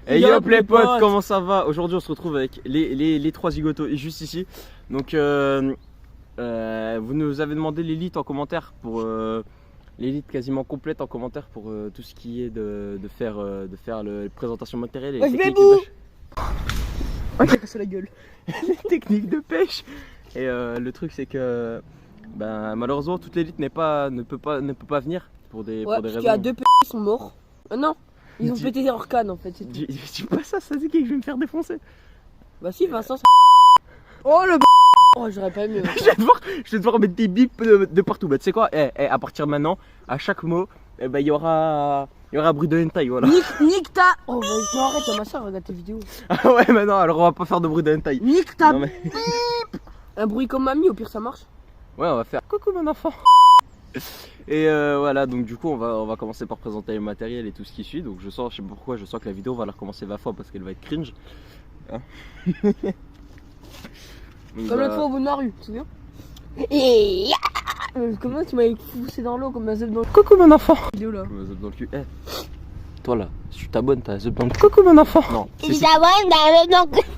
Et yop les potes, comment ça va? Aujourd'hui on se retrouve avec les trois zigotos juste ici. Donc vous nous avez demandé l'élite en commentaire pour l'élite quasiment complète en commentaire pour tout ce qui est de faire la présentation matérielle et les techniques de pêche. Ouais, j'ai cassé la gueule. Les techniques de pêche. Et le truc c'est que malheureusement toute l'élite ne peut pas venir pour des parce raisons. qu'il y a deux p*** qui sont morts. Non, ils ont pété leur canne en fait. Dis pas ça c'est qui que je vais me faire défoncer. Bah si, Vincent. Oh le b***. Oh, j'aurais pas aimé. Je vais devoir mettre des bips de partout. Bah tu sais quoi, à partir de maintenant, à chaque mot, il y aura un bruit de hentai, voilà. Nique ta. Oh bah non, arrête, ma soeur regarde tes vidéos. Ah ouais, mais non, alors on va pas faire de bruit de hentai. Nique ta. Non, mais... Un bruit comme mamie, au pire ça marche. Ouais, on va faire coucou mon enfant. Et voilà, donc du coup on va commencer par présenter le matériel et tout ce qui suit. Donc je sais pourquoi, je sens que la vidéo va la recommencer 20 fois parce qu'elle va être cringe. Hein. Donc, comme l'autre fois au bout de ma rue, tu te souviens? Et comment tu m'avais poussé dans l'eau comme un zeb dans le coucou mon enfant. vidéo là. Un zeb dans le cul. Toi là, si tu t'abonnes, t'as un zeb dans le cul. Coucou mon enfant. Non. Si tu t'abonnes, t'as un zeb dans le cul.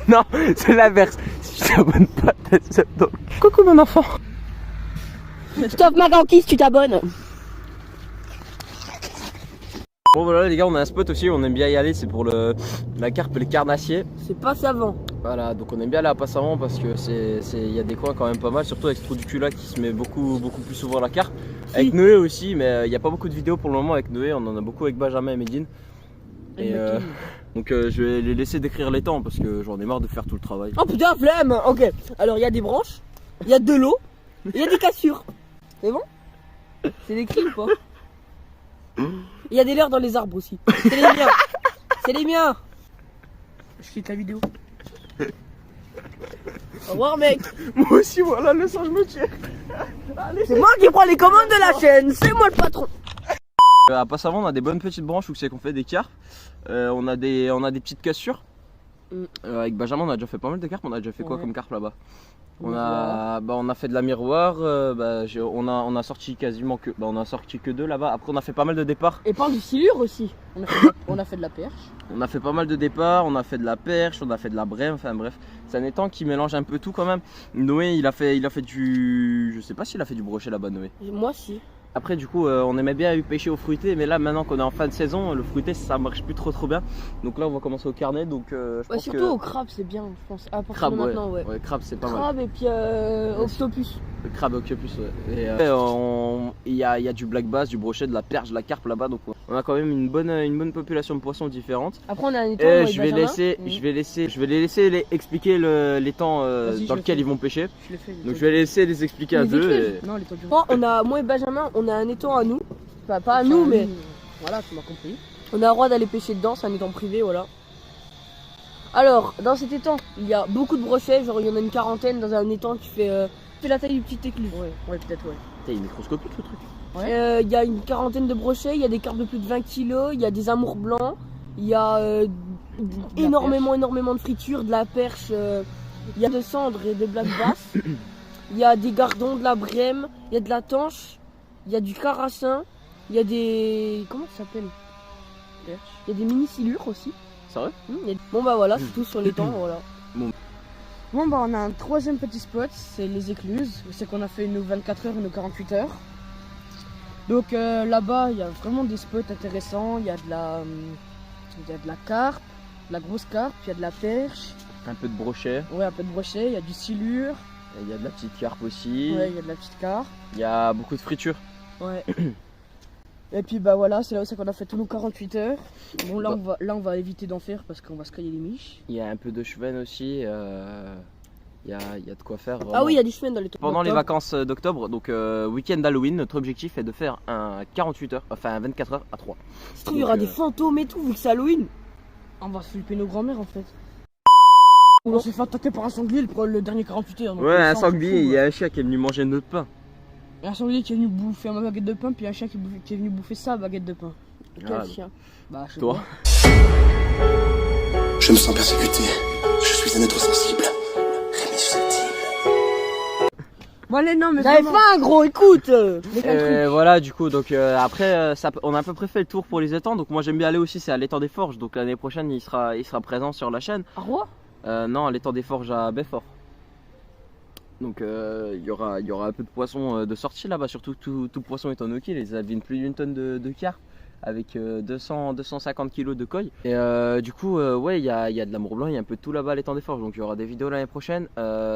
Non, c'est l'inverse. Si tu t'abonnes pas, t'as un zeb dans le cul. Coucou mon enfant. Stop ma ganquille si tu t'abonnes. Bon voilà les gars, on a un spot aussi, on aime bien y aller, c'est pour la carpe et les carnassiers. C'est pas savant. Voilà, donc on aime bien aller à Passavant parce que y a des coins quand même pas mal, surtout avec ce trou du cul là qui se met beaucoup plus souvent la carpe. Si. Avec Noé aussi, mais il n'y a pas beaucoup de vidéos pour le moment avec Noé, on en a beaucoup avec Benjamin et Medine. Et donc je vais les laisser décrire les temps parce que j'en ai marre de faire tout le travail. Oh putain, flemme. Ok, alors il y a des branches, il y a de l'eau, il y a des cassures. C'est bon? C'est des cris ou pas? Il y a des leurres dans les arbres aussi. C'est les miens. C'est les miens. Je quitte la vidéo. Au revoir mec. Moi aussi voilà, le sang je me tire. C'est moi qui prends les commandes de la chaîne. C'est moi le patron. À Passavant on a des bonnes petites branches où c'est qu'on fait des carpes. On a des petites cassures. Avec Benjamin on a déjà fait pas mal de carpes. On a déjà fait quoi comme carpe là-bas? On a fait de la miroir, on a sorti quasiment que on a sorti que deux là-bas. Après on a fait pas mal de départs. Et parle du silure aussi. On a fait de la perche. On a fait pas mal de départs, on a fait de la perche, on a fait de la brème, enfin bref. C'est un étang qui mélange un peu tout quand même. Noé il a fait du. Je sais pas s'il a fait du brochet là-bas Noé. Moi si. Après du coup on aimait bien pêcher au fruité, mais là maintenant qu'on est en fin de saison, le fruité ça marche plus trop bien. Donc là on va commencer au carnet, donc je pense surtout que... au crabe c'est bien je pense. À partir crabe, de maintenant ouais. Crabe c'est pas mal. Crabe et puis octopus. Le crabe octopus ouais. Et il y a du black bass, du brochet, de la perche, de la carpe là-bas, donc on a quand même une bonne population de poissons différentes. Après on a un étang. Je vais les laisser expliquer l'étang dans lequel ils vont pêcher. Donc je vais laisser les expliquer à deux. Non, moi et Benjamin, on a un étang à nous. Enfin pas à nous mais voilà, tu m'as compris. On a le droit d'aller pêcher dedans, c'est un étang privé, voilà. Alors, dans cet étang, il y a beaucoup de brochets, genre il y en a une quarantaine dans un étang qui fait la taille du petit écluse. Ouais, peut-être, ouais. Il est microscopique le truc. Il y a une quarantaine de brochets, il y a des carpes de plus de 20 kg, il y a des amours blancs, il y a énormément de fritures, de la perche, il y a de cendres et de black bass, il y a des gardons, de la brème, il y a de la tanche, il y a du carassin, il y a des... comment ça s'appelle? Il y a des mini silures aussi. Sérieux? Bon bah voilà, c'est tout sur l'étang, voilà. Bon bah on a un troisième petit spot, c'est les écluses. C'est qu'on a fait nos 24 heures et nos 48 heures. Donc là-bas il y a vraiment des spots intéressants. Il y a de la carpe, de la grosse carpe, il y a de la perche. Un peu de brochet. Ouais, un peu de brochet, il y a du silure. Il y a de la petite carpe aussi. Ouais, il y a de la petite carpe. Il y a beaucoup de fritures. Ouais. Et puis bah voilà, c'est là où qu'on a fait tous nos 48 heures. Bon là on va éviter d'en faire parce qu'on va se cailler les miches. Il y a un peu de cheven aussi. Il y a de quoi faire. Vraiment. Ah oui, il y a du chemin dans les temps. Pendant les vacances d'octobre, donc week-end d'Halloween, notre objectif est de faire un 48 heures, enfin un 24 heures à 3. Il y aura des fantômes et tout vu que c'est Halloween. On va flipper nos grands-mères en fait. On s'est fait attaquer par un sanglier le dernier 48 heures. Ouais, un sanglier, il y a un chien qui est venu manger notre pain. Il y a un sanglier qui est venu bouffer ma baguette de pain, puis un chien qui est venu bouffer sa baguette de pain. Quel chien? Bah, je sais toi. pas. Je me sens persécuté. Je suis un être sensible. Rémi susceptible. Bon allez, non mais J'avais vraiment. faim, gros, écoute. Voilà, du coup, donc après, on a à peu près fait le tour pour les étangs. Donc moi j'aime bien aller aussi, c'est à l'étang des Forges. Donc l'année prochaine, il sera présent sur la chaîne. À Rouen? Non, à l'étang des Forges à Belfort. Donc il y aura un peu de poissons de sortie là-bas, surtout tout poisson est en hockey. Ils avaient plus d'une tonne de carpe avec 250 kg de coille. Et du coup, ouais, il y a de l'amour blanc, il y a un peu de tout là-bas à l'étang des Forges. Donc il y aura des vidéos l'année prochaine.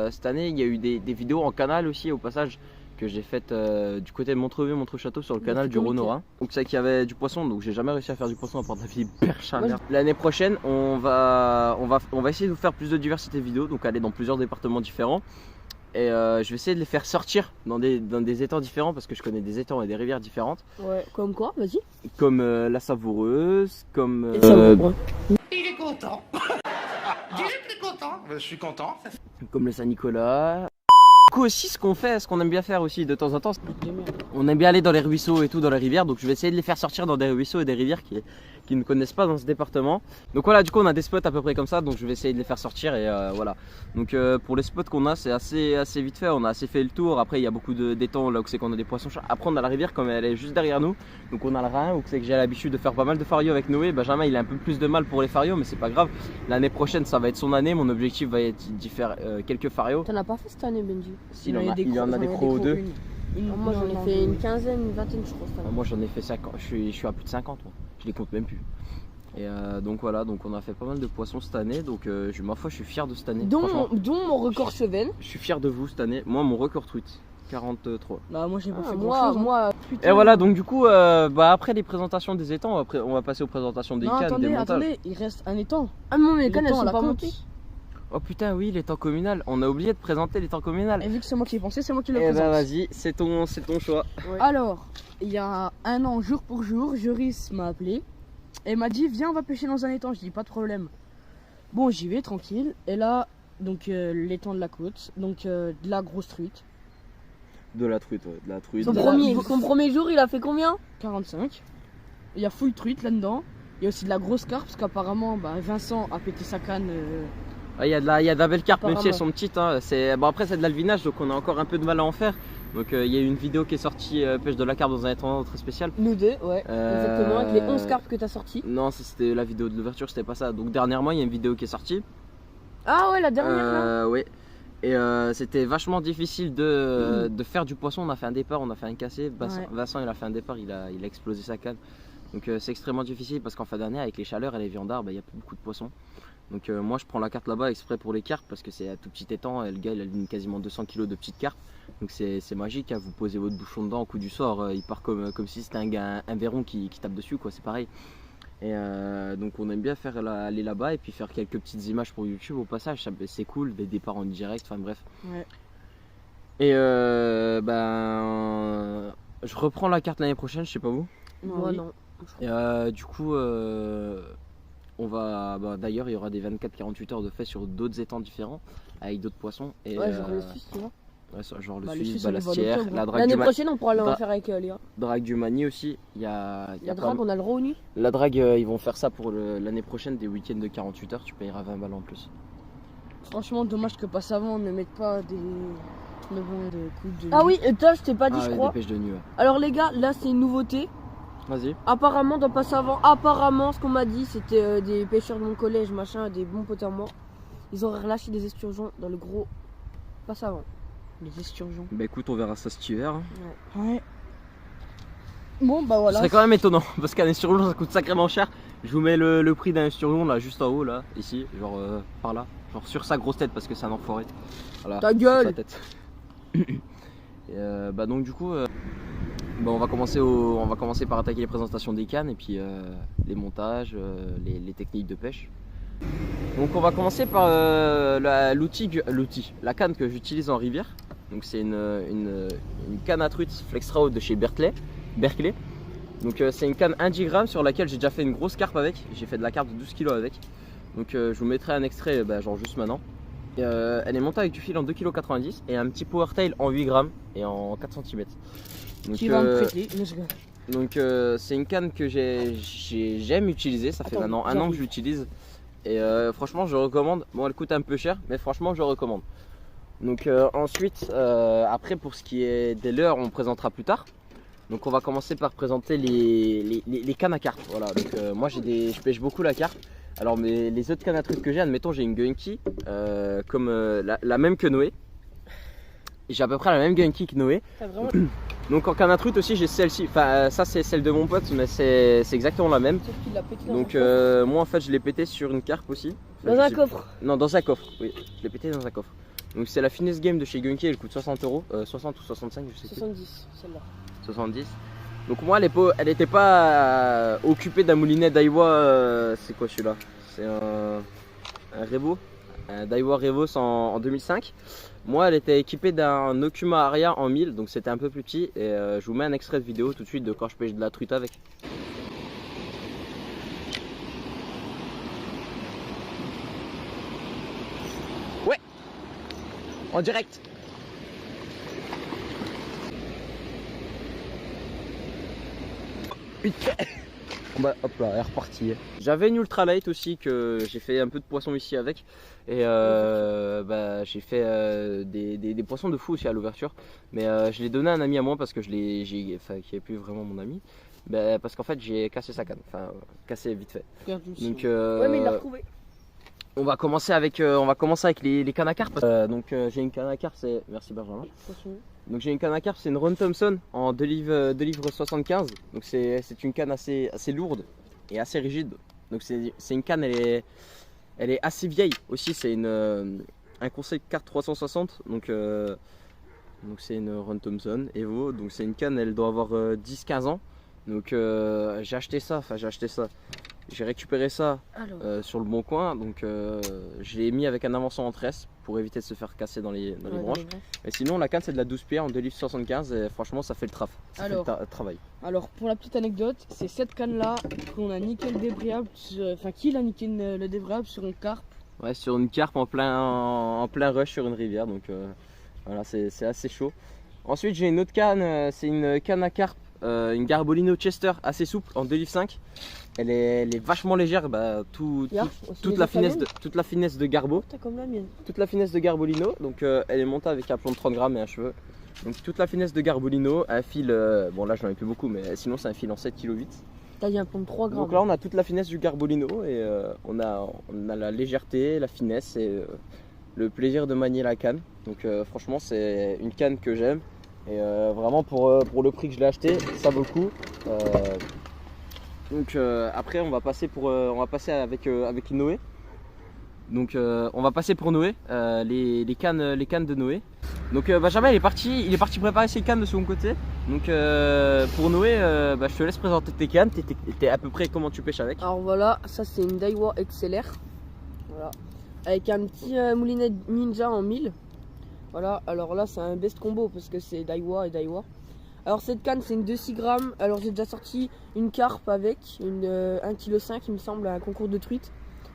Cette année, il y a eu des vidéos en canal aussi au passage que j'ai faites du côté de Montreville, Montreux-Château sur le canal du Rhône-Orin. Donc c'est qu'il y avait du poisson, donc j'ai jamais réussi à faire du poisson à part de la vieille perche à merde. L'année prochaine, on va essayer de vous faire plus de diversité vidéo, donc aller dans plusieurs départements différents. Et je vais essayer de les faire sortir dans des étangs différents parce que je connais des étangs et des rivières différentes. Ouais, comme quoi? Vas-y. Comme la Savoureuse, comme. Et Savoureux. Il est content. Il est très content. Je suis content. Comme le Saint-Nicolas. Du coup aussi ce qu'on aime bien faire aussi de temps en temps, on aime bien aller dans les ruisseaux et tout, dans les rivières, donc je vais essayer de les faire sortir dans des ruisseaux et des rivières qui ne connaissent pas dans ce département. Donc voilà, du coup on a des spots à peu près comme ça, donc je vais essayer de les faire sortir et voilà. Donc pour les spots qu'on a, c'est assez vite fait, on a assez fait le tour. Après il y a beaucoup d'étangs là où c'est qu'on a des poissons. Après on a la rivière comme elle est juste derrière nous, donc on a le Rhin où c'est que j'ai l'habitude de faire pas mal de farios avec Noé. Benjamin il a un peu plus de mal pour les farios, mais c'est pas grave. L'année prochaine ça va être son année, mon objectif va être d'y faire quelques farios. T'en as pas fait cette année, Benji? Il y en a des crocs ou deux. Moi j'en ai fait une quinzaine, une vingtaine, je crois. Moi j'en ai fait 50, je suis à plus de 50 moi. Je les compte même plus. Et donc voilà, donc on a fait pas mal de poissons cette année, donc ma foi je suis fier de cette année. Dont mon record Cheven. Je suis fier de vous cette année. Moi mon record truite, 43. Bah moi j'ai pas fait Moi, grand chose. Et voilà, donc du coup après les présentations des étangs, on va passer aux présentations des Non cannes, des montages. attendez, il reste un étang. Ah non, mais les cannes elles L'étang à sont la pas côte. montées. Oh putain oui, l'étang communal, on a oublié de présenter l'étang communal. Et vu que c'est moi qui ai pensé, c'est moi qui le Eh présente. ben vas-y, c'est ton choix. Alors, il y a un an, jour pour jour, Joris m'a appelé et m'a dit viens on va pêcher dans un étang. Je dis pas de problème. Bon j'y vais tranquille. Et là, donc l'étang de la côte, donc de la grosse truite. De la truite, ouais, de la truite. Son premier jour, il a fait combien? 45. Il y a full truite là-dedans. Il y a aussi de la grosse carpe parce qu'apparemment Vincent a pété sa canne. Il y a de la belle carpe, même si elles Apparemment. sont petites. Hein. Après, c'est de l'alvinage, donc on a encore un peu de mal à en faire. Donc il y a eu une vidéo qui est sortie, pêche de la carpe dans un étang très spécial. Nous deux, ouais. Exactement, avec les 11 carpes que t'as sorties. Non, c'était la vidéo de l'ouverture, c'était pas ça. Donc dernièrement, il y a une vidéo qui est sortie. Ah ouais, la dernière là. Oui. Et c'était vachement difficile de faire du poisson. On a fait un départ, on a fait un cassé. Vincent, il a fait un départ, il a explosé sa canne. Donc c'est extrêmement difficile parce qu'en fin d'année, avec les chaleurs et les viandards, il n'y a plus beaucoup de poissons. Donc moi je prends la carte là-bas exprès pour les carpes parce que c'est un tout petit étang et le gars il a quasiment 200 kg de petites carpes. Donc c'est magique, hein. Vous posez votre bouchon dedans au coup du sort, il part comme si c'était un verron qui tape dessus, quoi, c'est pareil. Et donc on aime bien faire aller là-bas et puis faire quelques petites images pour YouTube au passage, c'est cool, des départs en direct, enfin bref. Ouais. Et je reprends la carte l'année prochaine, je sais pas vous. Moi non. Et du coup on va d'ailleurs il y aura des 24-48 heures de fait sur d'autres étangs différents avec d'autres poissons et Ouais, genre le Suisse, tu vois. ouais, genre le Le Suisse, Suisse, on le voit en Ballastière, octobre, la hein. drague L'année du prochaine, on pourra le Dra- faire avec Léa. drague du Mani aussi. Il y a La pas- drague, on a le droit au nu. La drague ils vont faire ça pour l'année prochaine, des week-ends de 48 heures, tu payeras 20 balles en plus. Franchement, dommage que Passavant ne mette pas des de coups de. Ah oui, toi, je t'ai pas dit, je ouais, crois. des pêches de nuit, ouais. Alors les gars, là c'est une nouveauté. Vas-y. Apparemment, dans Passavant, apparemment, ce qu'on m'a dit, c'était des pêcheurs de mon collège, machin, des bons potes à moi. Ils auraient relâché des esturgeons dans le gros Passavant. Les esturgeons. Bah écoute, on verra ça cet hiver. Ouais. Bon bah Ce voilà. serait quand même étonnant parce qu'un esturgeon ça coûte sacrément cher. Je vous mets le prix d'un esturgeon là, juste en haut, là, ici, genre par là. Genre sur sa grosse tête parce que c'est un enfoiré. Voilà, Ta sur gueule. sa tête. Et donc du coup, on va commencer par attaquer les présentations des cannes et puis les montages, les techniques de pêche. Donc on va commencer par la canne que j'utilise en rivière. Donc c'est une canne à truite Flextraut de chez Berkeley. Donc c'est une canne 1 10 grammes sur laquelle j'ai déjà fait une grosse carpe avec. J'ai fait de la carpe de 12 kg avec. Donc je vous mettrai un extrait genre juste maintenant. Et, elle est montée avec du fil en 2,90 kg et un petit power tail en 8 grammes et en 4 cm. Donc, Qui va me prêter. donc c'est une canne que j'aime utiliser, ça fait Attends, maintenant un an que je l'utilise. Et franchement je recommande, bon elle coûte un peu cher mais franchement je recommande. Donc ensuite, après pour ce qui est des leurres, on présentera plus tard. Donc on va commencer par présenter les cannes à carpe. Voilà, donc moi je pêche beaucoup la carpe. Alors mais les autres cannes à trucs que j'ai, admettons j'ai une Gunky comme la même que Noé. J'ai à peu près la même Gunky que Noé. Vraiment... Donc en canne à truite aussi j'ai celle-ci. Enfin ça c'est celle de mon pote mais c'est exactement la même. Sauf qu'il l'a pété dans Donc un coffre. moi en fait je l'ai pété sur une carpe aussi. Enfin, Dans je un sais- coffre. Non dans un coffre, oui. Je l'ai pété dans un coffre. Donc c'est la Finesse Game de chez Gunky, elle coûte 60 €, 60 ou 65 je sais plus. 70, celle-là. 70. Donc moi elle n'était pas occupée d'un moulinet Daiwa, c'est quoi celui-là? C'est un Revo, un Daiwa Revo en 2005. Moi elle était équipée d'un Okuma Aria en 1000, donc c'était un peu plus petit et je vous mets un extrait de vidéo tout de suite de quand je pêche de la truite avec. Ouais, en direct. Bah, hop là, elle est repartie. J'avais une ultralight aussi que j'ai fait un peu de poisson ici avec. Et bah, j'ai fait des poissons de fou aussi à l'ouverture. Mais je l'ai donné à un ami à moi parce que enfin, qui est plus vraiment mon ami. Bah, parce qu'en fait j'ai cassé sa canne. Enfin, cassé vite fait. Regarde où Donc, Ouais, mais il l'a retrouvé. on va commencer avec les cannes à carpe. Donc j'ai une canne à carpe, c'est... Merci Benjamin. Donc j'ai une canne à carpe, c'est une Ron Thompson en 2 livres 75. Donc c'est une canne assez lourde et assez rigide. Donc c'est une canne, elle est assez vieille aussi. C'est un conseil carte 360. Donc c'est une Ron Thompson Evo. Donc c'est une canne, elle doit avoir 10-15 ans. Donc j'ai acheté ça. J'ai récupéré ça sur le bon coin, donc je l'ai mis avec un avançon en tresse pour éviter de se faire casser dans les branches. Et sinon la canne c'est de la 12 pierres en 2 livres 75 et franchement ça fait le fait le travail. Alors pour la petite anecdote, c'est cette canne là qu'on a niqué le débrayable, enfin qui l'a niqué le débrayable sur une carpe. Ouais, sur une carpe en plein rush sur une rivière, donc voilà c'est assez chaud. Ensuite j'ai une autre canne, c'est une canne à carpe, une Garbolino Chester assez souple en 2 livres 5. Elle est vachement légère, bah, toute la finesse de Garbo. T'as comme la mienne. Toute la finesse de Garbolino, donc elle est montée avec un plomb de 30 grammes et un cheveu. Donc toute la finesse de Garbolino, un fil, bon là j'en ai plus beaucoup mais sinon c'est un fil en 7,8 kg. T'as dit un pont de 3 grammes. Donc là on a toute la finesse du Garbolino et on a la légèreté, la finesse et le plaisir de manier la canne. Donc franchement c'est une canne que j'aime et vraiment pour le prix que je l'ai acheté, ça vaut le coup. Donc après on va passer avec Noé. Donc on va passer pour Noé, les cannes de Noé. Donc Benjamin il est parti préparer ses cannes de son côté. Donc pour Noé, bah, je te laisse présenter tes cannes. T'es à peu près comment tu pêches avec. Alors voilà, ça c'est une Daiwa XLR. Voilà. Avec un petit moulinet Ninja en 1000. Voilà, alors là c'est un best combo parce que c'est Daiwa et Daiwa. Alors cette canne c'est une 2,6 grammes. Alors j'ai déjà sorti une carpe avec, une 1,5 kg il me semble à un concours de truite.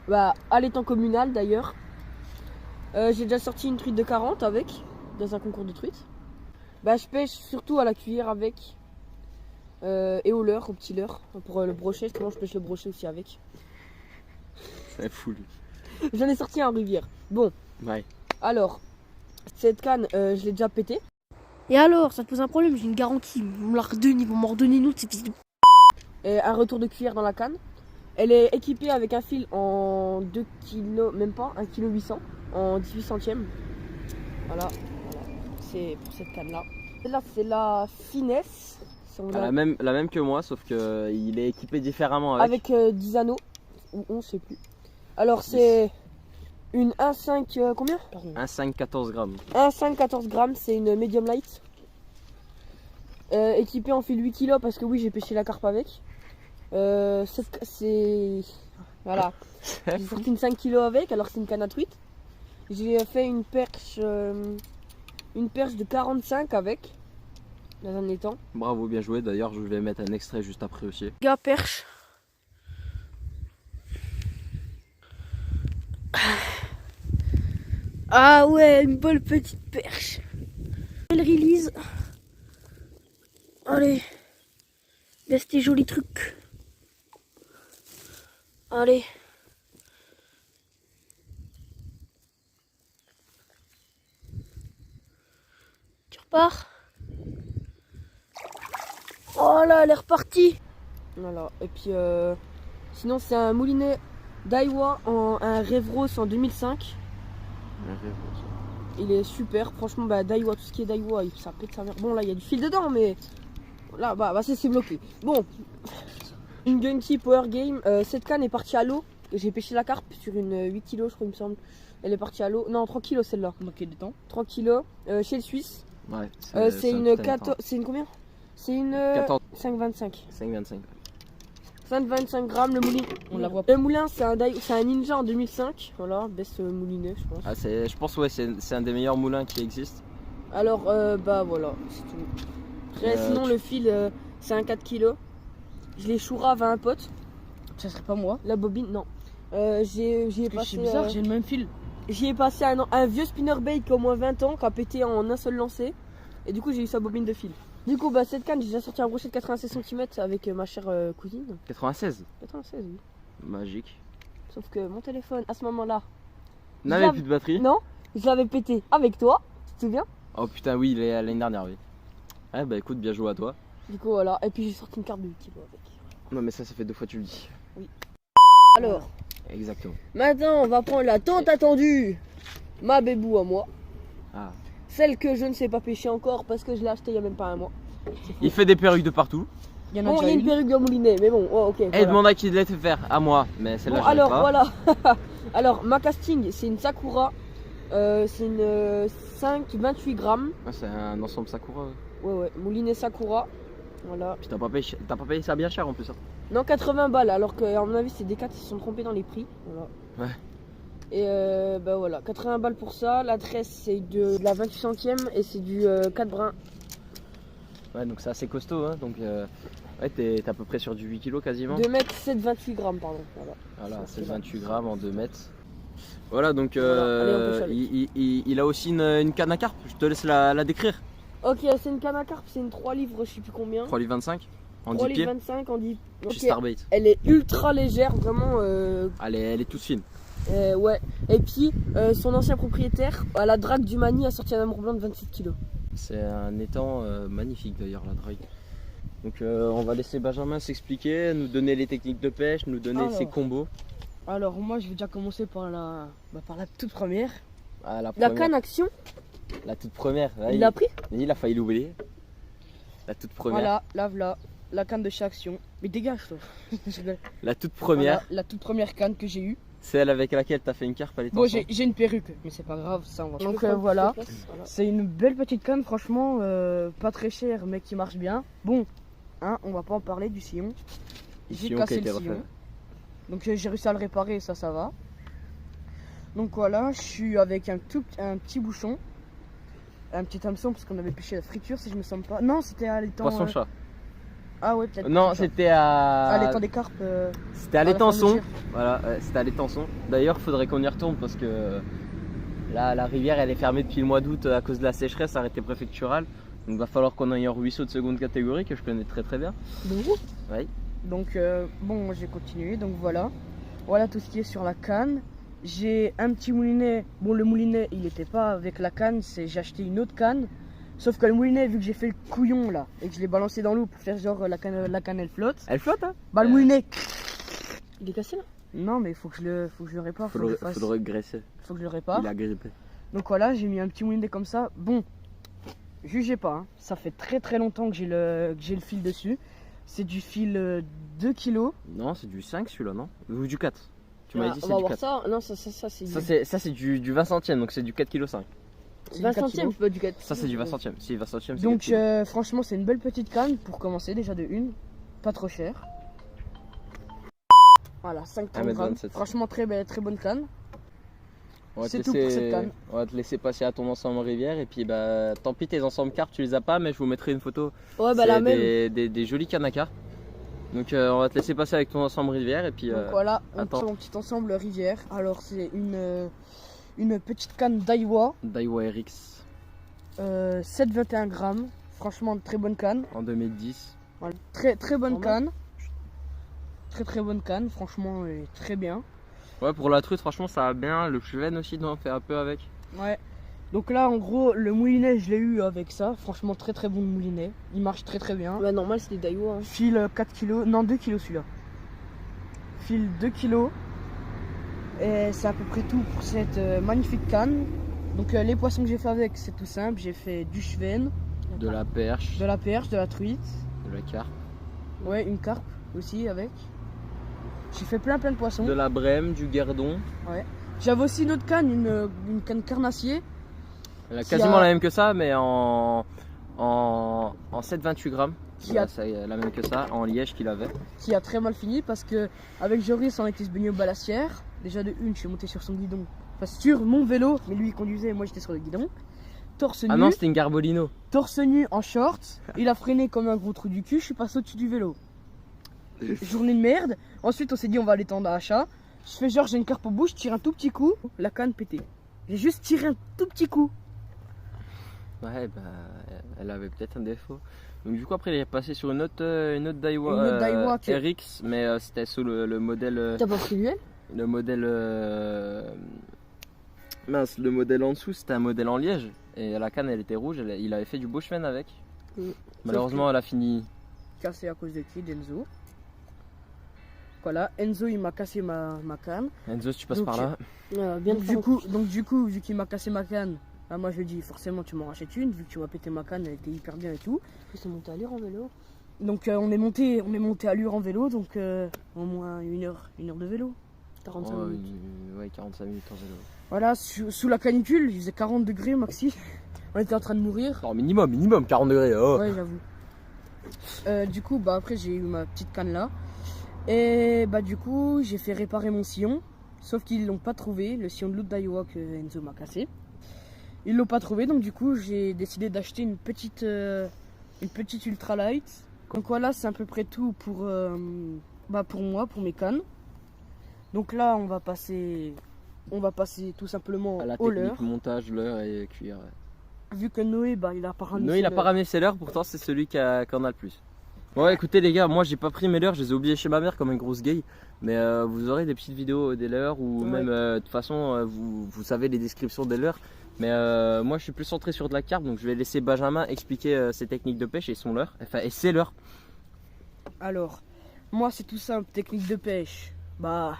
Bah, à l'étang communal d'ailleurs. J'ai déjà sorti une truite de 40 avec, dans un concours de truite. Bah je pêche surtout à la cuillère avec. Et au leurre, au petit leurre. Pour le brochet, justement je pêche le brochet aussi avec. C'est fou. J'en ai sorti en rivière. Bon, Ouais. alors, cette canne je l'ai déjà pétée. Et alors, ça te pose un problème, j'ai une garantie. Ils vont me la redonner, ils vont m'en redonner une autre, c'est fils de... Et un retour de cuillère dans la canne. Elle est équipée avec un fil en 2 kg, même pas, 1,8 kg en 18 centièmes. Voilà. C'est pour cette canne là. Là c'est la finesse. Si on Ah, a- la même que moi, sauf que il est équipé différemment avec. avec 10 anneaux. Ou 11, je sais plus. Alors c'est une 1,5 combien Un 5-14 grammes. 1,5 14 grammes, c'est une medium light. Équipée en fil 8 kg parce que oui j'ai pêché la carpe avec. C'est... Voilà. J'ai sorti une 5 kg avec, alors c'est une canne à truite. J'ai fait une perche de 45 avec, dans un étang. Bravo, bien joué. D'ailleurs, je vais mettre un extrait juste après aussi. Gars, perche. Ah ouais, une bonne petite perche. Elle release. Allez. Laisse tes jolis trucs. Allez. repart. Oh là, elle est repartie. Voilà, et puis sinon c'est un moulinet Daiwa, un Revros en 2005. Il est super, franchement, bah Daiwa, tout ce qui est Daiwa, ça pète sa mère. Bon, là il y a du fil dedans, mais là, bah c'est bloqué. Bon, une Gunky Power Game, cette canne est partie à l'eau. J'ai pêché la carpe sur une 8 kg, je crois, il me semble. Elle est partie à l'eau. Non, 3 kg celle-là. Manqué de temps. 3 kg chez le Suisse. Ouais, C'est une 14. C'est une combien? C'est une 14. 5,25. 5,25. 5,25 grammes le moulin. On la voit Le moulin, c'est un Ninja en 2005. Voilà, best moulinet, je pense. Ah, je pense, ouais, c'est un des meilleurs moulins qui existe. Alors, bah voilà, c'est tout. Après, sinon, le fil, c'est un 4 kg. Je l'ai chourave à un pote. Ça serait pas moi. La bobine, non. J'y ai passé. C'est bizarre, j'ai le même fil. J'y ai passé un vieux spinnerbait qui a au moins 20 ans, qui a pété en un seul lancer. Et du coup, j'ai eu sa bobine de fil. Du coup, bah, cette canne, j'ai déjà sorti un brochet de 96 cm avec ma chère cousine. 96. 96, oui. Magique. Sauf que mon téléphone, à ce moment-là, N'avait plus de batterie. non, je l'avais pété avec toi, tu te souviens? Oh putain, oui, il est l'année dernière, oui. Ouais, bah écoute, bien joué à toi. Du coup, voilà. Et puis, j'ai sorti une carte de 8 kg avec. Non, mais ça fait 2 fois que tu le dis. Alors, Exactement. maintenant, on va prendre la tant attendue, ma bébou à moi. Ah. Celle que je ne sais pas pêcher encore parce que je l'ai achetée il y a même pas un mois. Il fait des perruques de partout. Il y en a Bon, il y déjà a une une. perruque de moulinet, mais bon, ok. Elle Voilà. demande à qui de la te faire. À moi. Mais celle-là, Bon, j'en ai alors pas. voilà. Alors, ma casting, c'est une Sakura. C'est une 28 grammes. Ah, c'est un ensemble Sakura. Ouais. Ouais, moulinet Sakura. Voilà. Puis t'as pas payé ça bien cher en plus. Hein. Non, 80 balles, alors qu'à mon avis, c'est des 4 qui se sont trompés dans les prix. Voilà. Ouais. Et bah voilà, 80 balles pour ça. La tresse, c'est de la 28 centième et c'est du 4 brins. Ouais, donc c'est assez costaud. Hein. Donc, ouais, t'es à peu près sur du 8 kg quasiment. 2 mètres, 7,28 grammes, pardon. Voilà. Voilà, Ça, c'est c'est 28 grammes en 2 mètres. Voilà, donc Voilà, allez, on pêche avec. il a aussi une canne à carpe. Je te laisse la décrire. Ok, c'est une canne à carpe, c'est une 3 livres, je sais plus combien. 3 livres 25 en 3 10 livres pieds. 25 en 10. Ok. Chez Starbait. Elle est ultra légère, vraiment. Elle est toute fine. Ouais. Et puis, son ancien propriétaire, à la drague du Mani, a sorti un amour blanc de 27 kg. C'est un étang magnifique d'ailleurs, la drague. Donc on va laisser Benjamin s'expliquer, nous donner les techniques de pêche, nous donner ses combos. Alors, moi, je vais déjà commencer par par la toute première. Ah, La première, canne action, la toute première. Ouais, il l'a pris. il a failli l'oublier. La toute première. Voilà, la canne de chez Action. Mais dégage, toi. Je rigole. La toute première. Voilà, la toute première canne que j'ai eue. Celle avec laquelle t'as fait une carpe à l'étang. Bon, j'ai une perruque, mais c'est pas grave, ça on va. Tu Donc peux prendre voilà, toutes les places, voilà. c'est une belle petite canne, franchement, pas très chère, mais qui marche bien. Bon, hein, on va pas en parler du sillon. Le J'ai sillon qui a cassé été le sillon. refait. Donc j'ai réussi à le réparer, ça va. Donc voilà, je suis avec un petit bouchon, un petit hameçon parce qu'on avait pêché la friture si je me sens pas. Non, c'était à l'étang. Poisson chat. Ah ouais, peut-être. Non, poisson chat. c'était à. À l'étang des carpes. C'était à à la fin de l'étançon. tir. Voilà, c'était à l'étançon. D'ailleurs, faudrait qu'on y retourne parce que là, la rivière, elle est fermée depuis le mois d'août à cause de la sécheresse, arrêté préfectoral. Donc, va falloir qu'on aille en ruisseau de seconde catégorie que je connais très très bien. Oui. Donc bon, moi j'ai continué, donc voilà. Voilà tout ce qui est sur la canne. J'ai un petit moulinet. Bon, le moulinet, il était pas avec la canne, j'ai acheté une autre canne. Sauf que le moulinet, vu que j'ai fait le couillon là et que je l'ai balancé dans l'eau pour faire genre la canne elle flotte. Elle flotte, hein? Bah le moulinet. Il est cassé là. Non mais faut que je le répare. Faut le regresser. Faut que je le répare. Il a grippé. Donc voilà, j'ai mis un petit moulinet comme ça. Bon, jugez pas, hein. Ça fait très très longtemps que j'ai le fil dessus. C'est du fil 2 kg. Non, c'est du 5 celui-là, non? Ou du 4? Tu m'as dit on c'est va du voir 4. ça. Non, ça c'est Ça c'est du 20 centièmes, donc c'est du 4 kg 5. 20 centièmes, pas du 4. Ça c'est du 20 centièmes. Si 20 centièmes c'est Donc 4 kg. franchement, c'est une belle petite canne pour commencer déjà de une. Pas trop cher. Voilà, 5 grammes. 1,27 m. Franchement, très bonne canne. On va c'est te tout pour cette canne. On va te laisser passer à ton ensemble rivière et puis bah tant pis tes ensembles cartes tu les as pas mais je vous mettrai une photo. Ouais, bah C'est la même. des jolis cannes à cartes. Donc on va te laisser passer avec ton ensemble rivière et puis Donc voilà, attends. mon petit ensemble rivière. Alors c'est une petite canne Daiwa, Daiwa RX 7,21 grammes. Franchement, très bonne canne. en 2010. Voilà. Très bonne Vraiment canne. Très bonne canne, franchement, elle est très bien. Ouais pour la truite franchement ça va bien. Le cheven aussi on fait un peu avec. Ouais. Donc là, en gros, le moulinet, je l'ai eu avec ça. Franchement, très très bon moulinet. Il marche très très bien. Bah, normal, c'est des Daiwa. Hein. File 4 kg, non 2 kg celui-là. File 2 kg. Et c'est à peu près tout pour cette magnifique canne. Donc les poissons que j'ai fait avec, c'est tout simple. J'ai fait du chevenne, De la perche, de la perche, de la truite. de la carpe, Ouais, une carpe aussi avec. J'ai fait plein de poissons. de la brème, du gardon. J'avais aussi une autre canne, une canne carnassier. Elle a Qui quasiment a- la même que ça, mais en 7,28 grammes. Qui Voilà, a- c'est la même que ça, en liège qu'il avait. Qui a très mal fini parce que avec Joris on était se baigner au Balassière. Déjà de une, je suis monté sur son guidon. Enfin sur mon vélo, mais lui il conduisait et moi j'étais sur le guidon. Torse Ah nu, non, c'était une Garbolino. torse nu en short. Il a freiné comme un gros trou du cul, je suis passé au-dessus du vélo. Journée de merde. Ensuite on s'est dit on va aller tendre à achat. Je fais genre j'ai une carpe au bout, je tire un tout petit coup, la canne pétée. J'ai juste tiré un tout petit coup. Ouais, bah, elle avait peut-être un défaut. Donc du coup après il est passé sur une autre Daiwa, Une autre Daiwa qui- RX, mais c'était sous le modèle, T'as pas pris l'huile? le modèle mince, le modèle en dessous c'était un modèle en liège et la canne elle était rouge, il avait fait du Boschman avec. Oui. Malheureusement elle a fini. Cassé à cause de qui? D'Enzo. Voilà, Enzo il m'a cassé ma canne. Enzo si tu passes Donc, par là. Bien Donc du coup, vu qu'il m'a cassé ma canne, bah, moi je lui ai dit forcément tu m'en rachètes une, vu que tu m'as pété ma canne, elle était hyper bien et tout. Ils sont montés à l'heure en vélo. Donc on est monté à Lure en vélo, donc au moins une heure de vélo. 45 Oh, minutes. ouais 45 minutes en vélo. Voilà, sous la canicule, il faisait 40 degrés maxi. On était en train de mourir. Non minimum 40 degrés. Oh. Ouais, j'avoue. Du coup, bah après j'ai eu ma petite canne là. Et bah du coup, j'ai fait réparer mon sillon. Sauf qu'ils l'ont pas trouvé, le sillon de l'autre Daiwa que Enzo m'a cassé. Ils l'ont pas trouvé, donc du coup j'ai décidé d'acheter une petite ultralight. Donc voilà, c'est à peu près tout pour moi, pour mes cannes. Donc là, on va passer tout simplement À la au technique, leurre. montage, leurre et cuir. Vu que Noé, bah il a pas ramené. Non, il a pas ramené ses leurres, pourtant c'est celui qui en a le plus. Bon, ouais, écoutez les gars, moi j'ai pas pris mes leurres, je les ai oubliés chez ma mère comme une grosse gay. Mais vous aurez des petites vidéos des leurres ou Ouais. même de toute façon vous savez les descriptions des leurres. Mais moi je suis plus centré sur de la carpe, donc je vais laisser Benjamin expliquer ses techniques de pêche et son leurre, enfin et ses leurres. Alors, moi c'est tout simple, technique de pêche. Bah,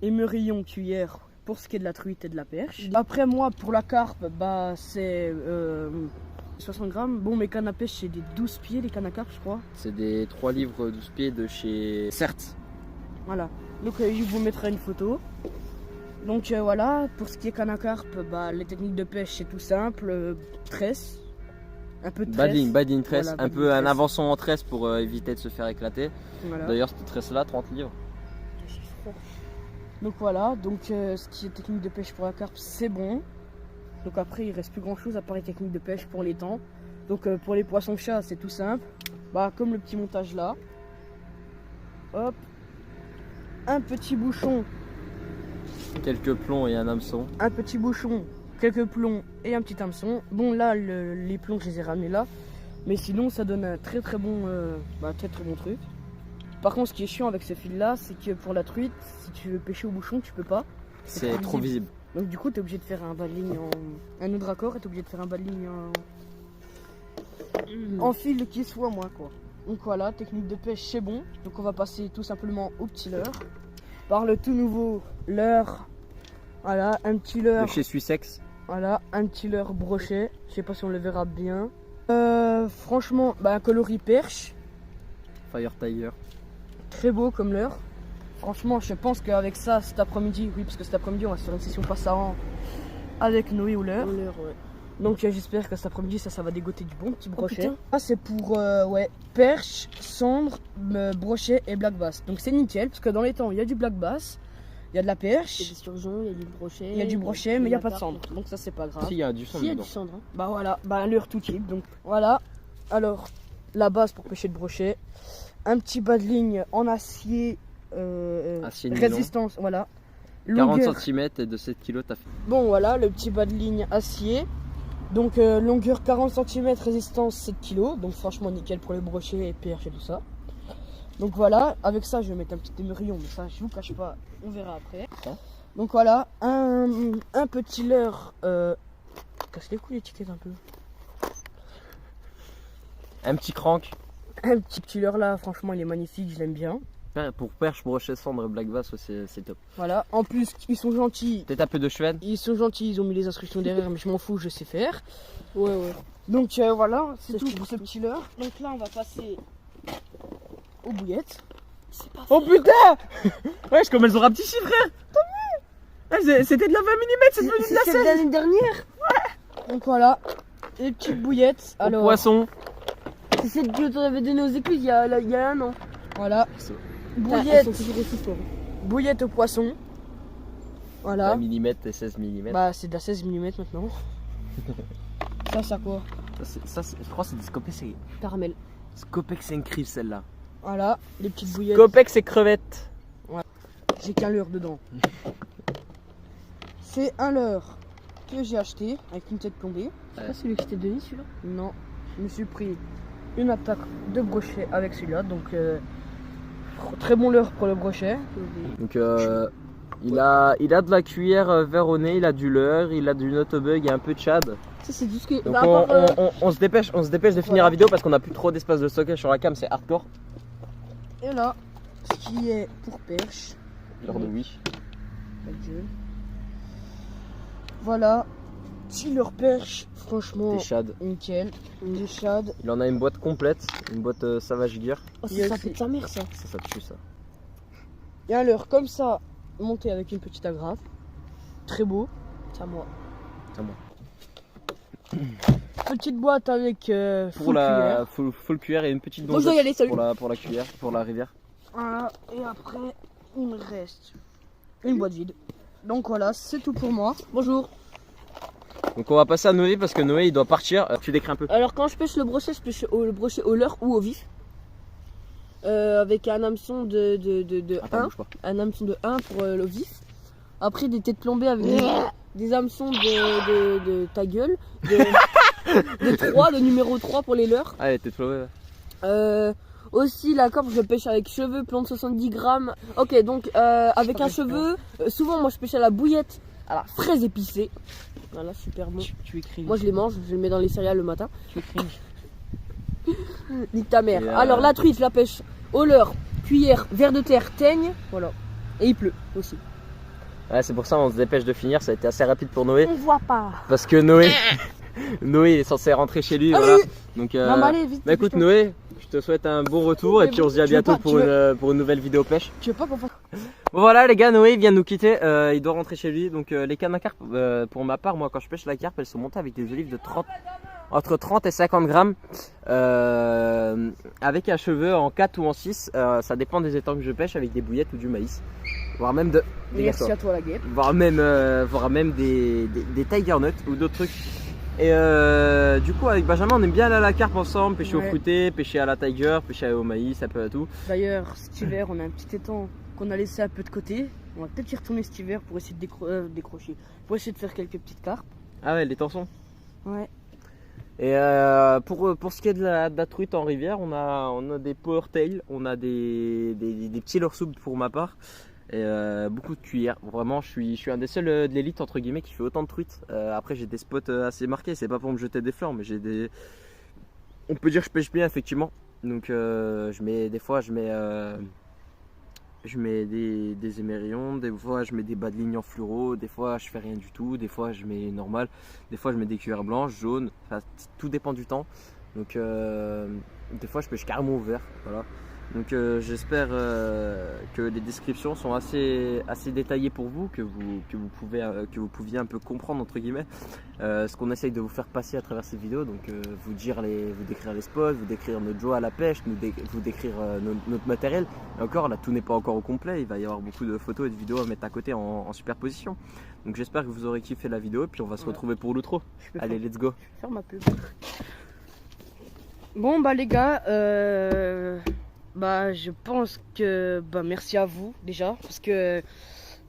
émerillon, cuillère pour ce qui est de la truite et de la perche. Après moi, pour la carpe, bah c'est 60 grammes. Bon, mes cannes à pêche, c'est des 12 pieds, les cannes à carpe, je crois. C'est des 3 livres 12 pieds de chez Certes. Voilà. Donc, je vous mettrai une photo. Donc, voilà. Pour ce qui est canne à carpe, bah, les techniques de pêche, c'est tout simple. Tresse. Un peu de tresse. Bad in tresse, Voilà, un bad peu in un tresse. avançon en tresse pour éviter de se faire éclater. Voilà. D'ailleurs cette tresse là 30 livres. Donc voilà, donc ce qui est technique de pêche pour la carpe, c'est bon. Donc après, il reste plus grand chose à part les techniques de pêche pour les temps. Donc pour les poissons-chats, c'est tout simple. Bah comme le petit montage là. Hop. Un petit bouchon, Quelques plombs et un hameçon. quelques plombs et un petit hameçon. Bon là, les plombs, je les ai ramenés là. Mais sinon, ça donne un très très bon truc. Par contre, ce qui est chiant avec ce fil là, c'est que pour la truite, si tu veux pêcher au bouchon, tu peux pas. C'est trop visible. Donc du coup, tu es obligé de faire un bas de ligne en... Un autre raccord et tu es obligé de faire un bas de ligne en fil qui soit moins quoi. Donc voilà, technique de pêche, c'est bon. Donc on va passer tout simplement au petit leurre. Par le tout nouveau leurre. Voilà, un petit leurre. De chez Suissex. Voilà, un petit leurre brochet. Je sais pas si on le verra bien. Franchement, bah, un coloris perche. Fire Tiger. Très beau comme leurre. Franchement, je pense qu'avec ça, cet après-midi, oui, parce que cet après-midi, on va se faire une session passe à rang avec Noé au leurre. Ouais. Donc j'espère que cet après-midi, ça va dégoter du bon petit brochet. putain. Ah, c'est pour perche, cendre, brochet et black bass. Donc c'est nickel, parce que dans les temps, il y a du black bass, il y a de la Il y a perche, des surgeons, il y a du brochet. il y a du brochet, mais il n'y a pas de la cendre. carpe. Donc ça, c'est pas grave. Si, il y a du Si, sang il y a dedans. du cendre. Hein. Bah voilà, bah un leurre tout type. Donc voilà. Alors, la base pour pêcher le brochet, un petit bas de ligne en acier, Acier nylon. résistance, voilà. 40 Longueur. cm et de 7 kg t'as fait. Bon voilà, le petit bas de ligne acier. Donc longueur 40 cm, résistance 7 kg. Donc franchement nickel pour les brochets et perches et tout ça. Donc voilà, avec ça je vais mettre un petit émerillon, mais ça je vous cache pas, on verra après. Hein. Donc voilà, un petit leurre casse les couilles l'étiquette un peu. Un petit crank. Un petit tueur là, franchement il est magnifique, je l'aime bien. Ouais, pour perche, brochet, cendre, black bass, c'est top. Voilà, en plus ils sont gentils. Peut-être un peu de cheval. Ils sont gentils, ils ont mis les instructions derrière, mais je m'en fous, je sais faire. Ouais, ouais. Donc voilà, c'est Ça, tout je pour ce petit leurre. Donc là on va passer aux bouillettes. C'est pas Oh putain. Wesh, comme elles ont un petit chiffre, frère. T'as vu? C'était de la 20 mm, c'est devenu de la c'est 16. l'année dernière. Donc voilà, les petites bouillettes. Au Alors, poisson. C'est celle que t'en avais donnée aux écluses il y a un an. voilà, Elles bouillettes, sont toujours aussi fortes. bouillettes au poisson. Voilà, 20 mm et 16 mm. bah c'est de la 16 mm maintenant. Ça, c'est quoi? Je crois que c'est des Scopex, c'est Caramel. Scopex and Krill celle-là. Voilà, les petites bouillettes. Scopex et crevettes. J'ai qu'un leurre dedans. C'est un leurre que j'ai acheté avec une tête plombée. C'est pas celui que je t'ai donné celui-là? Non, je me suis pris une attaque de brochet avec celui-là. Donc très bon leurre pour le brochet. Donc il a de la cuillère vert au nez, il a du leurre, il a du notebug et un peu de chad. Ça c'est tout ce que. Donc Bah, à part, on se dépêche de finir la vidéo parce qu'on a plus trop d'espace de stockage sur la cam, c'est hardcore. Et là, ce qui est pour perche. Genre de oui. Adieu. Voilà, si leur perche, franchement, Des shads. nickel. Des shads. Il en a une boîte complète, une boîte Savage Gear. Oh, il y a ça aussi- fait de sa mère ça. Ça tue ça. Et un leurre comme ça, monté avec une petite agrafe. Très beau. C'est à moi. Petite boîte avec Pour full la cuillère. full cuillère et une petite Bon, je dois y dosette aller, salut. pour la cuillère, pour la rivière. Voilà, et après, il me reste une boîte vide. Donc voilà, c'est tout pour moi. Bonjour. Donc on va passer à Noé parce que Noé il doit partir. Tu décris un peu. Alors quand je pêche le brochet, je pêche le brochet au leurre ou au vif. Avec un hameçon de Attends, 1. bouge pas. Un hameçon de 1 pour le vif. Après des têtes plombées avec des hameçons de ta gueule. De 3, le numéro 3 pour les leurres. Allez, t'es flowé. Aussi la corde je pêche avec cheveux, plomb de 70 grammes. Ok donc avec un cheveu, souvent moi je pêche à la bouillette, à la fraise épicée. Voilà super bon. Tu écris. Moi je les mange, je les mets dans les céréales le matin. Tu écris. Nique ta mère. Et Alors la truite je la pêche au leurre, cuillère, verre de terre, teigne. Voilà. Et il pleut aussi. Ouais, c'est pour ça on se dépêche de finir, ça a été assez rapide pour Noé. On voit pas. Parce que Noé il est censé rentrer chez lui. Voilà. Donc Non, mais allez, vite. bah écoute dépêche-toi. Noé, je te souhaite un bon retour et puis on se dit à tu veux bientôt pas- pour tu veux- une nouvelle vidéo pêche. Tu veux pas qu'on fasse. Bon voilà les gars, Noé vient de nous quitter, il doit rentrer chez lui. Donc les cannes à carpe, pour ma part, moi quand je pêche la carpe, elles sont montées avec des olives de entre 30 et 50 grammes avec un cheveu en 4 ou en 6, ça dépend des étangs que je pêche, avec des bouillettes ou du maïs, voire même de Merci à toi la guêpe. voire même des tiger nuts ou d'autres trucs. Et du coup avec Benjamin on aime bien aller à la carpe ensemble, pêcher au Ouais. fruité, pêcher à la tiger, pêcher au maïs, un peu à tout. D'ailleurs, cet hiver, on a un petit étang qu'on a laissé un peu de côté. On va peut-être y retourner cet hiver pour essayer de décrocher. Pour essayer de faire quelques petites carpes. Ah ouais, les tensons. Ouais. Et pour ce qui est de la truite en rivière, on a des power tails, on a des petits leurres souples pour ma part, et beaucoup de cuillères. Vraiment, je suis un des seuls de l'élite entre guillemets qui fait autant de truites. Après, j'ai des spots assez marqués, c'est pas pour me jeter des fleurs, mais j'ai des. On peut dire que je pêche bien effectivement. Donc, des fois, je mets des émerillons, des fois je mets des bas de ligne en fluoro, des fois je fais rien du tout, des fois je mets normal, des fois je mets des cuillères blanches, jaunes, enfin, tout dépend du temps. Donc des fois je pêche carrément au vert, voilà. Donc j'espère que les descriptions sont assez détaillées pour vous, que vous pouviez un peu comprendre entre guillemets ce qu'on essaye de vous faire passer à travers ces vidéos. Donc vous décrire les spots, vous décrire notre joie à la pêche, vous décrire notre matériel. Et encore là tout n'est pas encore au complet, il va y avoir beaucoup de photos et de vidéos à mettre à côté en superposition. Donc j'espère que vous aurez kiffé la vidéo et puis on va se retrouver pour l'outro. Allez, let's go. Faire ma pub. Bon bah les gars, bah je pense que merci à vous déjà parce que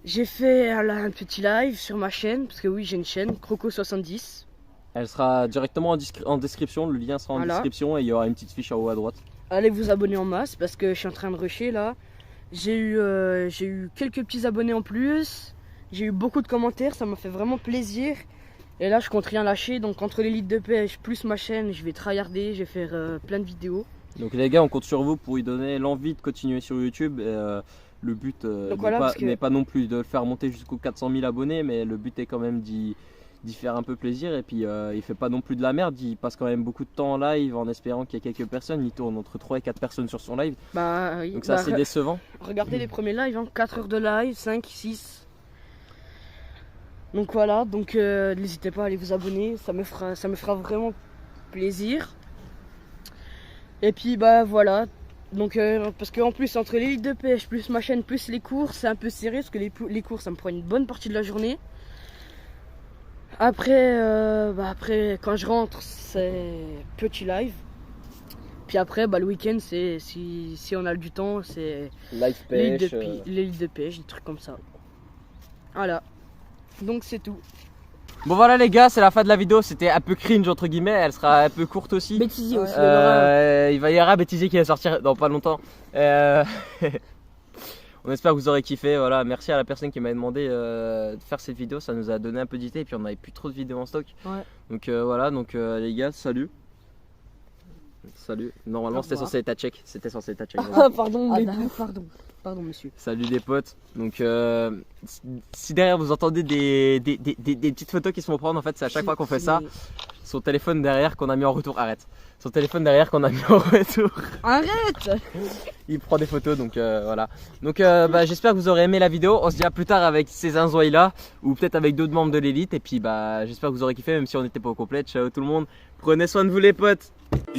j'ai fait un petit live sur ma chaîne parce que oui j'ai une chaîne Croco70. Elle sera directement en description, le lien sera en Voilà. description et il y aura une petite fiche en haut à droite. Allez vous abonner en masse parce que je suis en train de rusher là. J'ai eu quelques petits abonnés en plus. J'ai eu beaucoup de commentaires, ça m'a fait vraiment plaisir. Et là, je compte rien lâcher. Donc, entre l'élite de pêche plus ma chaîne, je vais tryharder, je vais faire plein de vidéos. Donc les gars, on compte sur vous pour lui donner l'envie de continuer sur YouTube. Et, le but n'est voilà, pas, parce que- n'est pas non plus de le faire monter jusqu'aux 400 000 abonnés, mais le but est quand même d'y faire un peu plaisir. Et puis il fait pas non plus de la merde, il passe quand même beaucoup de temps en live en espérant qu'il y ait quelques personnes. Il tourne entre 3 et 4 personnes sur son live, Bah, oui, donc c'est bah, assez décevant. regardez les premiers lives, hein, 4 heures de live, 5, 6. Donc voilà, donc n'hésitez pas à aller vous abonner, ça me fera vraiment plaisir. Et puis bah voilà, donc parce qu'en plus entre l'élite de pêche plus ma chaîne plus les cours, c'est un peu serré parce que les cours ça me prend une bonne partie de la journée. Après, après quand je rentre c'est petit live. Puis après bah, le week-end c'est si on a du temps c'est Live l'élite pêche. de pêche, des trucs comme ça. Voilà, donc c'est tout. Bon voilà les gars, c'est la fin de la vidéo. C'était un peu cringe entre guillemets, elle sera un peu courte aussi. Bêtisier aussi. il y en aura un. Il va y avoir un bêtisier qui va sortir dans pas longtemps. On espère que vous aurez kiffé. Voilà, merci à la personne qui m'a demandé de faire cette vidéo. Ça nous a donné un peu d'idées et puis on n'avait plus trop de vidéos en stock. Ouais. Donc voilà, donc les gars, salut. Salut. Normalement Au c'était revoir. censé être à check. C'était censé être à check. Ah, pardon, Ah, mais pardon monsieur. Salut les potes. Donc si derrière vous entendez des petites photos qui se font prendre, en fait c'est à chaque fois qu'on fait ça. Son téléphone derrière qu'on a mis en retour. Arrête. Son téléphone derrière qu'on a mis en retour. Arrête. Il prend des photos, donc voilà. Donc j'espère que vous aurez aimé la vidéo. On se dit à plus tard avec ces zinzouilles là, ou peut-être avec d'autres membres de l'élite. Et puis j'espère que vous aurez kiffé, même si on n'était pas au complet. Ciao tout le monde. Prenez soin de vous les potes.